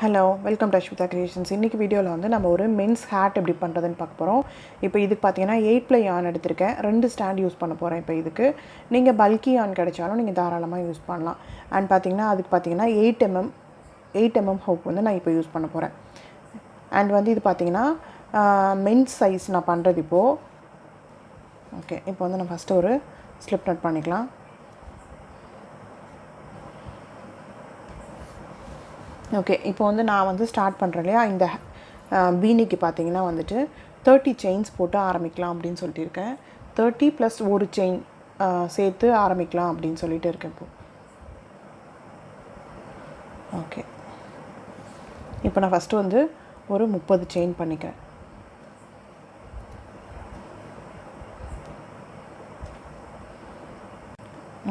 Hello welcome to Ashmitha creations. இன்றைக்கி வீடியோவில் வந்து நம்ம ஒரு மென்ஸ் ஹேட் எப்படி பண்ணுறதுன்னு பார்க்க போகிறோம். இப்போ இதுக்கு பார்த்தீங்கன்னா 8 ப்ளை யான் எடுத்திருக்கேன். 2 ஸ்டாண்ட் யூஸ் பண்ண போகிறேன். இப்போ இதுக்கு நீங்கள் பல்கி யான் கிடைச்சாலும் நீங்கள் தாராளமாக யூஸ் பண்ணலாம். அண்ட் பார்த்தீங்கன்னா அதுக்கு பார்த்தீங்கன்னா 8mm ஹூக் வந்து நான் இப்போ யூஸ் பண்ண போகிறேன். அண்ட் வந்து இது பார்த்தீங்கன்னா மென்ஸ் சைஸ் நான் பண்ணுறது இப்போது. ஓகே, இப்போ வந்து நான் ஃபஸ்ட்டு ஒரு ஸ்லிப் நட் பண்ணிக்கலாம். ஓகே, இப்போ வந்து நான் வந்து ஸ்டார்ட் பண்ணுறேன் இல்லையா, இந்த பீனிக்கு பார்த்தீங்கன்னா வந்துட்டு 30 செயின்ஸ் போட்டு ஆரம்பிக்கலாம் அப்படின்னு சொல்லிட்டு இருக்கேன். 30 + ஒரு செயின் சேர்த்து ஆரம்பிக்கலாம் அப்படின்னு சொல்லிட்டு இருக்கேன் இப்போது. ஓகே, இப்போ நான் ஃபஸ்ட்டு வந்து ஒரு 30 செயின் பண்ணிக்கிறேன்.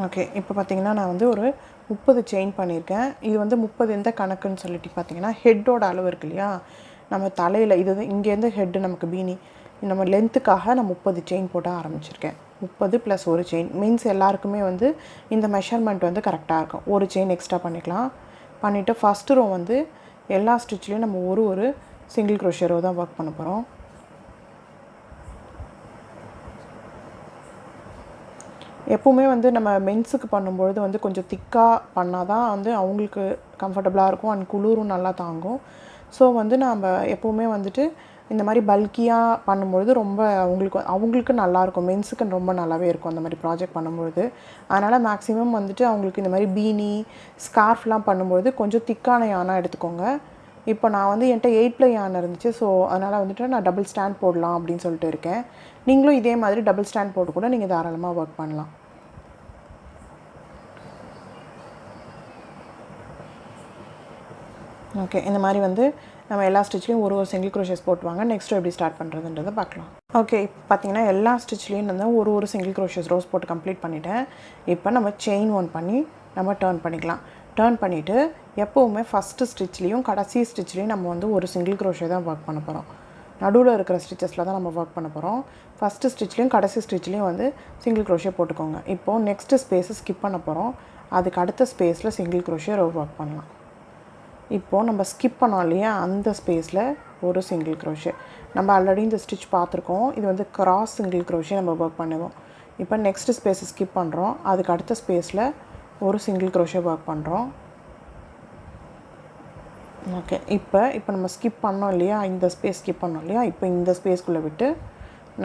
ஓகே, இப்போ பார்த்தீங்கன்னா நான் வந்து ஒரு 30 செயின் பண்ணியிருக்கேன். இது வந்து 30 எந்த கணக்குன்னு சொல்லிட்டு பார்த்தீங்கன்னா ஹெட்டோட அளவு இருக்கு இல்லையா, நம்ம தலையில் இது இங்கேருந்து ஹெட்டு நமக்கு பீனி நம்ம லென்த்துக்காக நான் 30 செயின் போட்டு ஆரம்பிச்சிருக்கேன். 30 + ஒரு செயின் மீன்ஸ் எல்லாருக்குமே வந்து இந்த மெஷர்மெண்ட் வந்து கரெக்டாக இருக்கும். ஒரு செயின் எக்ஸ்ட்ரா பண்ணிக்கலாம். பண்ணிவிட்டு ஃபஸ்ட்டு ரோ வந்து எல்லா ஸ்டிச்லேயும் நம்ம ஒரு சிங்கிள் க்ரோஷே ரோ தான் ஒர்க் பண்ண போகிறோம். எப்போவுமே வந்து நம்ம மென்ஸுக்கு பண்ணும்பொழுது வந்து கொஞ்சம் திக்காக பண்ணால் தான் வந்து அவங்களுக்கு கம்ஃபர்டபுளாக இருக்கும் அண்ட் குளிரும் நல்லா தாங்கும். ஸோ வந்து நம்ம எப்போவுமே வந்துட்டு இந்த மாதிரி பல்கியாக பண்ணும்பொழுது ரொம்ப அவங்களுக்கு நல்லாயிருக்கும். மென்ஸுக்கு ரொம்ப நல்லாவே இருக்கும் அந்த மாதிரி ப்ராஜெக்ட் பண்ணும்பொழுது. அதனால் மேக்ஸிமம் வந்துட்டு அவங்களுக்கு இந்த மாதிரி பீனி ஸ்கார்ஃப்லாம் பண்ணும்பொழுது கொஞ்சம் திக்கான யானாக எடுத்துக்கோங்க. இப்போ நான் வந்து என்கிட்ட 8 ப்ளை யான் இருந்துச்சு. ஸோ அதனால் வந்துட்டு நான் டபுள் ஸ்டாண்ட் போடலாம் அப்படின்னு சொல்லிட்டு இருக்கேன். நீங்களும் இதே மாதிரி டபுள் ஸ்டாண்ட் போட்டு கூட நீங்கள் தாராளமாக ஒர்க் பண்ணலாம். ஓகே, இந்த மாதிரி வந்து நம்ம எல்லா ஸ்டிச்லேயும் ஒரு சிங்கிள் க்ரோஷேஸ் போட்டுவாங்க. நெக்ஸ்ட்டு எப்படி ஸ்டார்ட் பண்ணுறதுன்றதை பார்க்கலாம். ஓகே, இப்போ பார்த்தீங்கன்னா எல்லா ஸ்டிச்லேயும் வந்து ஒரு சிங்கிள் க்ரோஷேஸ் ரோஸ் போட்டு கம்ப்ளீட் பண்ணிவிட்டேன். இப்போ நம்ம செயின் ஒன் பண்ணி நம்ம டர்ன் பண்ணிக்கலாம். டர்ன் பண்ணிவிட்டு எப்போவுமே ஃபஸ்ட்டு ஸ்டிச்லேயும் கடைசி ஸ்டிச்லேயும் நம்ம வந்து ஒரு சிங்கிள் க்ரோஷே தான் ஒர்க் பண்ண போகிறோம். நடுவில் இருக்கிற ஸ்டிச்சஸில் தான் நம்ம ஒர்க் பண்ண போகிறோம். ஃபஸ்ட்டு ஸ்டிச்லேயும் கடைசி ஸ்டிச்லேயும் வந்து சிங்கிள் க்ரோஷே போட்டுக்கோங்க. இப்போது நெக்ஸ்ட்டு ஸ்பேஸை ஸ்கிப் பண்ண போகிறோம். அதுக்கு அடுத்த ஸ்பேஸில் சிங்கிள் க்ரோஷே ஒர்க் பண்ணலாம். இப்போது நம்ம ஸ்கிப் பண்ணோம் இல்லையா, அந்த ஸ்பேஸில் ஒரு சிங்கிள் க்ரோஷே. நம்ம ஆல்ரெடி இந்த ஸ்டிச் பார்த்துருக்கோம். இது வந்து கிராஸ் சிங்கிள் க்ரோஷே நம்ம ஒர்க் பண்ணுவோம். இப்போ நெக்ஸ்ட்டு ஸ்பேஸை ஸ்கிப் பண்ணுறோம். அதுக்கு அடுத்த ஸ்பேஸில் ஒரு சிங்கிள் க்ரோஷே ஒர்க் பண்ணுறோம். ஓகே, இப்போ நம்ம ஸ்கிப் பண்ணோம் இல்லையா, இந்த ஸ்பேஸ் ஸ்கிப் பண்ணோம் இல்லையா, இப்போ இந்த ஸ்பேஸ்க்குள்ளே விட்டு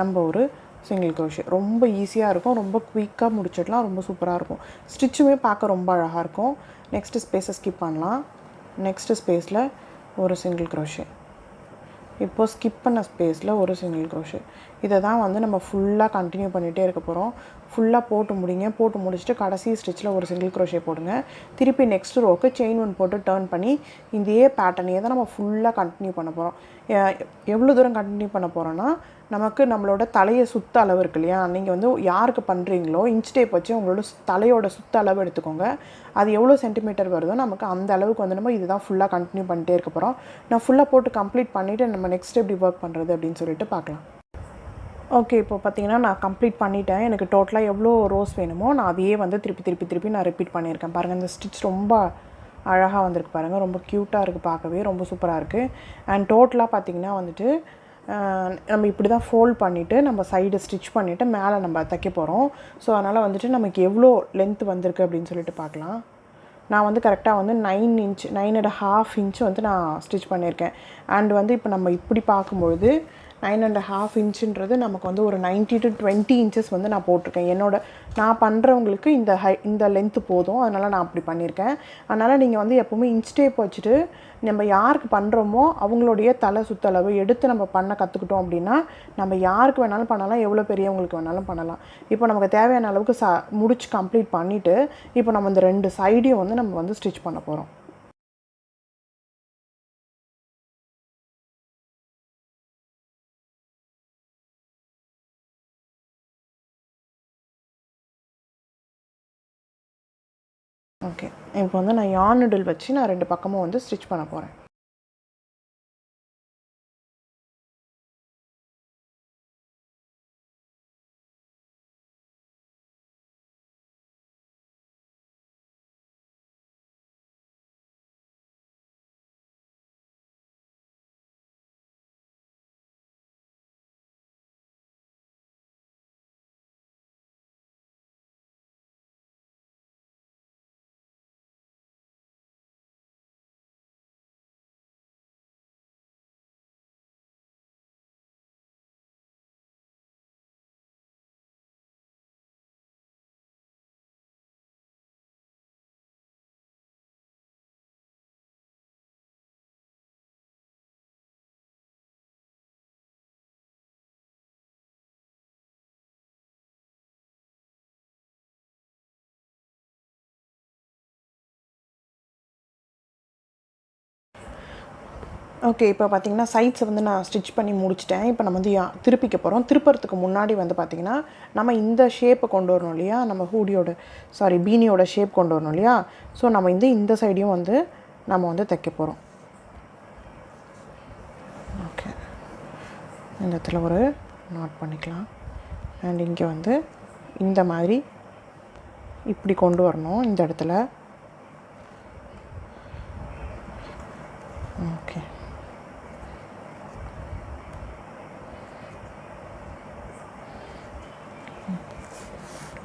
நம்ம ஒரு சிங்கிள் க்ரோஷே. ரொம்ப ஈஸியாக இருக்கும், ரொம்ப குயிக்காக முடிச்சிடலாம், ரொம்ப சூப்பராக இருக்கும். ஸ்டிச்சுமே பார்க்க ரொம்ப அழகாக இருக்கும். நெக்ஸ்ட்டு ஸ்பேஸை ஸ்கிப் பண்ணலாம். நெக்ஸ்ட்டு ஸ்பேஸில் ஒரு சிங்கிள் க்ரோஷே. இப்போது ஸ்கிப் பண்ண ஸ்பேஸில் ஒரு சிங்கிள் க்ரோஷே. இதை தான் வந்து நம்ம ஃபுல்லாக கண்டினியூ பண்ணிகிட்டே இருக்க போகிறோம். ஃபுல்லாக போட்டு முடிங்க. போட்டு முடிச்சுட்டு கடைசி ஸ்டிச்சில் ஒரு சிங்கிள் க்ரோஷே போடுங்க. திருப்பி நெக்ஸ்ட் ரோக்கு செயின் ஒன் போட்டு டர்ன் பண்ணி இதே பேட்டர்னையே தான் நம்ம ஃபுல்லாக கண்டினியூ பண்ண போகிறோம். எவ்வளோ தூரம் கண்டினியூ பண்ண போகிறோன்னா, நமக்கு நம்மளோட தலையை சுத்த அளவு இருக்கு இல்லையா, நீங்கள் வந்து யாருக்கு பண்ணுறீங்களோ இன்ச் டேப் வச்சு உங்களோட தலையோட சுத்த அளவு எடுத்துக்கோங்க. அது எவ்வளோ சென்டிமீட்டர் வருதோ நமக்கு அந்த அளவுக்கு வந்து நம்ம இதுதான் ஃபுல்லாக கண்டினியூ பண்ணிட்டே இருக்க போகிறோம். நான் ஃபுல்லாக போட்டு கம்ப்ளீட் பண்ணிவிட்டு நம்ம நெக்ஸ்ட் எப்படி ஒர்க் பண்ணுறது அப்படின்னு சொல்லிட்டு பார்க்கலாம். ஓகே, இப்போ பார்த்தீங்கன்னா நான் கம்ப்ளீட் பண்ணிட்டேன். எனக்கு டோட்டலாக எவ்வளோ ரோஸ் வேணுமோ நான் அதையே வந்து திருப்பி நான் ரிப்பீட் பண்ணியிருக்கேன். பாருங்கள், இந்த ஸ்டிச் ரொம்ப அழகாக வந்திருக்கு பாருங்கள். ரொம்ப க்யூட்டாக இருக்குது, பார்க்கவே ரொம்ப சூப்பராக இருக்குது. அண்ட் டோட்டலாக பார்த்திங்கன்னா வந்துட்டு நம்ம இப்படி தான் ஃபோல்ட் பண்ணிவிட்டு நம்ம சைடு ஸ்டிச் பண்ணிவிட்டு மேலே நம்ம தைக்க போகிறோம். ஸோ அதனால் வந்துட்டு நமக்கு எவ்வளோ லென்த் வந்திருக்கு அப்படின்னு சொல்லிட்டு பார்க்கலாம். நான் வந்து கரெக்டாக வந்து 9.5 இன்ச் வந்து நான் ஸ்டிச் பண்ணியிருக்கேன். அண்ட் வந்து இப்போ நம்ம இப்படி பார்க்கும்பொழுது 9.5 இன்ச்சுன்றது நமக்கு வந்து ஒரு 90 to 20 இன்ச்சஸ் வந்து நான் போட்டிருக்கேன். நான் பண்ணுறவங்களுக்கு இந்த லென்த்து போதும். அதனால் நான் அப்படி பண்ணியிருக்கேன். அதனால் நீங்கள் வந்து எப்போவுமே இன்ச் டேப் வச்சுட்டு நம்ம யாருக்கு பண்ணுறோமோ அவங்களுடைய தலை சுற்றளவு எடுத்து நம்ம பண்ண கற்றுக்கிட்டோம் அப்படின்னா நம்ம யாருக்கு வேணாலும் பண்ணலாம், எவ்வளோ பெரியவங்களுக்கு வேணாலும் பண்ணலாம். இப்போ நமக்கு தேவையான அளவுக்கு முடிச்சு கம்ப்ளீட் பண்ணிவிட்டு இப்போ நம்ம இந்த 2 சைடையும் வந்து நம்ம வந்து ஸ்டிச் பண்ண போகிறோம். ஓகே, இப்போ வந்து நான் யான் நீடில் வச்சு நான் 2 பக்கமும் வந்து ஸ்டிச் பண்ண போகிறேன். ஓகே, இப்போ பார்த்தீங்கன்னா சைட்ஸை வந்து நான் ஸ்டிச் பண்ணி முடிச்சிட்டேன். இப்போ நம்ம வந்து திருப்பிக்க போகிறோம். திருப்புறதுக்கு முன்னாடி வந்து பார்த்திங்கன்னா நம்ம இந்த ஷேப்பை கொண்டு வரணும் இல்லையா, நம்ம பீனியோட ஷேப் கொண்டு வரணும் இல்லையா. ஸோ நம்ம இந்த சைடையும் வந்து நம்ம வந்து தைக்க போகிறோம். ஓகே, இந்த இடத்துல ஒரு நாட் பண்ணிக்கலாம். அண்ட் இங்கே வந்து இந்த மாதிரி இப்படி கொண்டு வரணும் இந்த இடத்துல. ஓகே,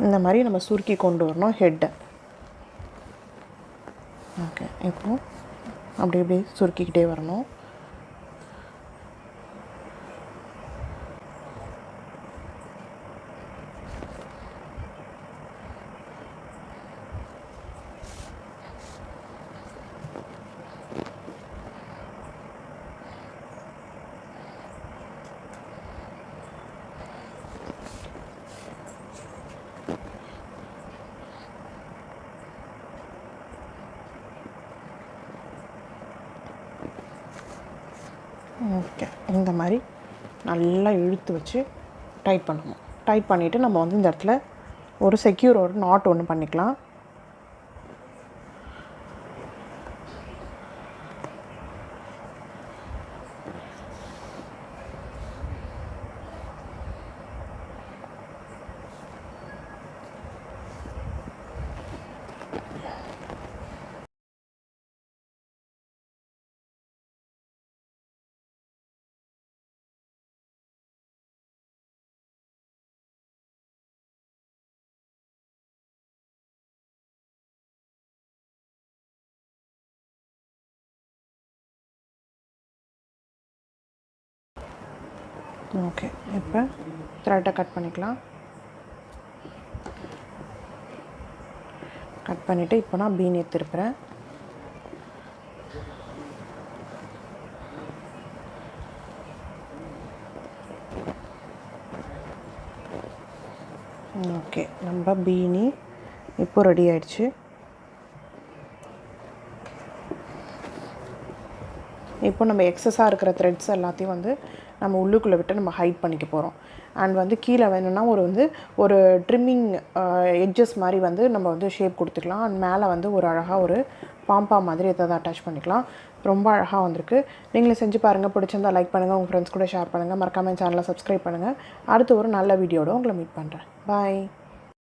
இந்த மாதிரி நம்ம சுருக்கி கொண்டு வரணும் ஹெட்டை. ஓகே, இப்போது அப்படி சுருக்கிக்கிட்டே வரணும். ஓகே, இந்த மாதிரி நல்லா இழுத்து வச்சு டைட் பண்ணணும். டைட் பண்ணிவிட்டு நம்ம வந்து இந்த இடத்துல ஒரு நாட் ஒன்று பண்ணிக்கலாம். ஓகே, இப்போ த்ரெட்டை கட் பண்ணிக்கலாம். கட் பண்ணிவிட்டு இப்போ நான் பீனியை திருப்புறேன். ஓகே, நம்ம பீனி இப்போ ரெடி ஆயிடுச்சு. இப்போ நம்ம எக்ஸஸாக இருக்கிற த்ரெட்ஸ் எல்லாத்தையும் வந்து நம்ம உள்ளுக்குள்ளே விட்டு நம்ம ஹைட் பண்ணிக்க போகிறோம். அண்ட் வந்து கீழே வேணும்னா ஒரு ட்ரிம்மிங் எட்ஜஸ் மாதிரி வந்து நம்ம வந்து ஷேப் கொடுத்துக்கலாம். அண்ட் மேலே வந்து ஒரு அழகாக ஒரு பாம்பா மாதிரி எதாவது அட்டாச் பண்ணிக்கலாம். ரொம்ப அழகாக வந்திருக்கு. நீங்களே செஞ்சு பாருங்கள். பிடிச்சிருந்தா லைக் பண்ணுங்கள், உங்கள் ஃப்ரெண்ட்ஸ் கூட ஷேர் பண்ணுங்கள். மறக்காமல் சேனலை சப்ஸ்கிரைப் பண்ணுங்கள். அடுத்து ஒரு நல்ல வீடியோட உங்களை மீட் பண்ணுறேன். பாய்.